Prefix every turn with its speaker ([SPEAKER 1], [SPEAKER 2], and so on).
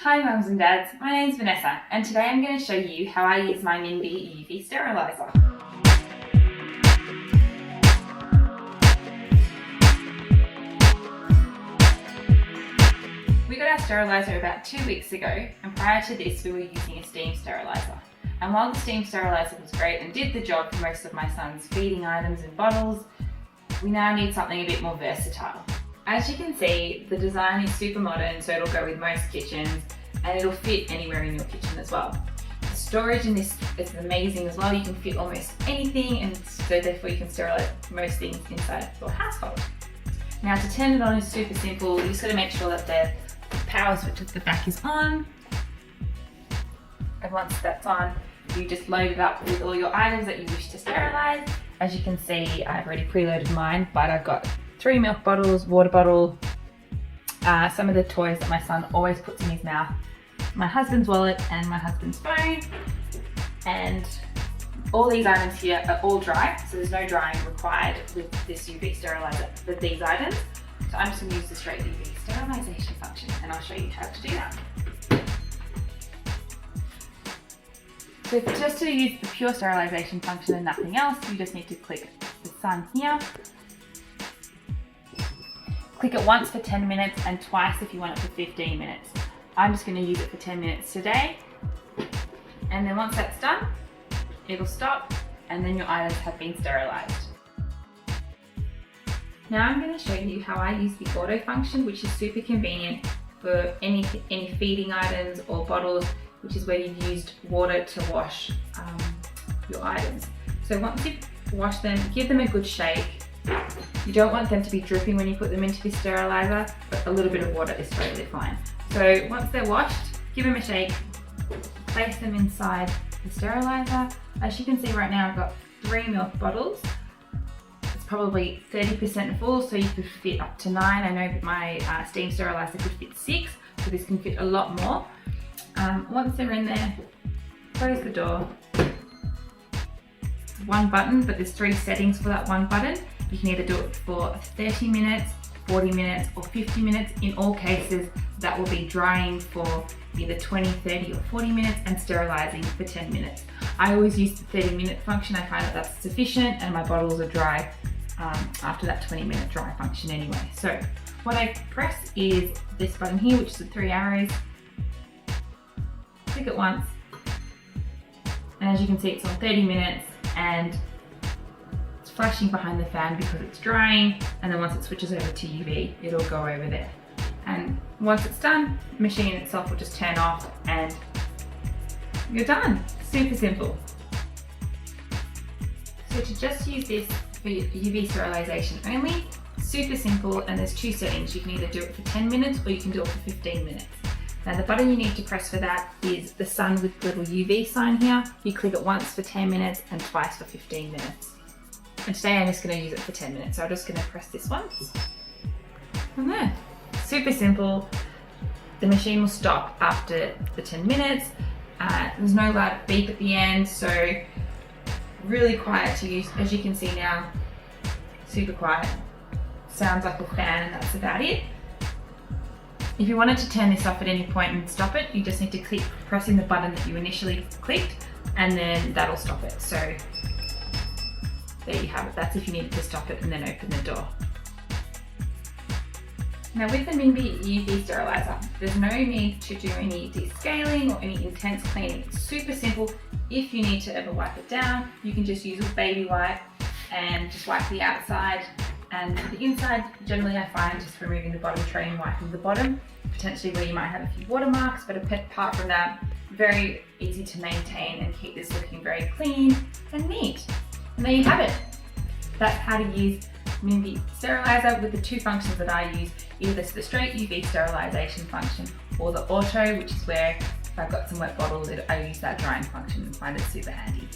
[SPEAKER 1] Hi mums and dads, my name's Vanessa and today I'm going to show you how I use my Minbie UV sterilizer. We got our sterilizer about 2 weeks ago, and prior to this we were using a steam sterilizer. And while the steam sterilizer was great and did the job for most of my son's feeding items and bottles, we now need something a bit more versatile. As you can see, the design is super modern, so it'll go with most kitchens and it'll fit anywhere in your kitchen as well. The storage in this is amazing as well. You can fit almost anything, and so therefore you can sterilize most things inside your household. Now to turn it on is super simple. You just got to make sure that the power switch at the back is on. And once that's on, you just load it up with all your items that you wish to sterilize. As you can see, I've already preloaded mine, but I've got 3 milk bottles, water bottle, some of the toys that my son always puts in his mouth, my husband's wallet and my husband's phone, and all these items here are all dry, so there's no drying required with this UV sterilizer for these items. So I'm just going to use the straight UV sterilization function and I'll show you how to do that. So just to use the pure sterilization function and nothing else, you just need to click the sun here. Click it once for 10 minutes and twice if you want it for 15 minutes. I'm just going to use it for 10 minutes today. And then once that's done, it'll stop and then your items have been sterilized. Now I'm going to show you how I use the auto function, which is super convenient for any feeding items or bottles, which is where you've used water to wash your items. So once you've washed them, give them a good shake. You don't want them to be dripping when you put them into the sterilizer, but a little bit of water is totally fine. So once they're washed, give them a shake, place them inside the sterilizer. As you can see right now, I've got 3 milk bottles. It's probably 30% full, so you could fit up to 9. I know that my steam sterilizer could fit 6, so this can fit a lot more. Once they're in there, close the door. It's one button, but there's 3 settings for that one button. You can either do it for 30 minutes, 40 minutes, or 50 minutes. In all cases, that will be drying for either 20, 30, or 40 minutes and sterilizing for 10 minutes. I always use the 30-minute function. I find that that's sufficient and my bottles are dry after that 20-minute dry function anyway. So what I press is this button here, which is the 3 arrows. Click it once, and as you can see, it's on 30 minutes and it's flashing behind the fan because it's drying, and then once it switches over to UV, it'll go over there. And once it's done, the machine itself will just turn off and you're done. Super simple. So to just use this for UV sterilization only, super simple, and there's 2 settings. You can either do it for 10 minutes or you can do it for 15 minutes. Now the button you need to press for that is the sun with the little UV sign here. You click it once for 10 minutes and twice for 15 minutes. And today I'm just going to use it for 10 minutes, so I'm just going to press this once. And there. Super simple. The machine will stop after the 10 minutes. There's no loud beep at the end, so really quiet to use. As you can see now, super quiet. Sounds like a fan, and that's about it. If you wanted to turn this off at any point and stop it, you just need to keep pressing the button that you initially clicked, and then that'll stop it. So there you have it. That's if you needed to stop it and then open the door. Now with the Minbie UV sterilizer, there's no need to do any descaling or any intense cleaning. It's super simple. If you need to ever wipe it down, you can just use a baby wipe and just wipe the outside. And the inside, generally I find just removing the bottom tray and wiping the bottom, potentially where you might have a few watermarks, but apart from that, very easy to maintain and keep this looking very clean and neat. And there you have it. That's how to use Minbie sterilizer with the 2 functions that I use, either the straight UV sterilization function or the auto, which is where if I've got some wet bottles, I use that drying function and find it super handy.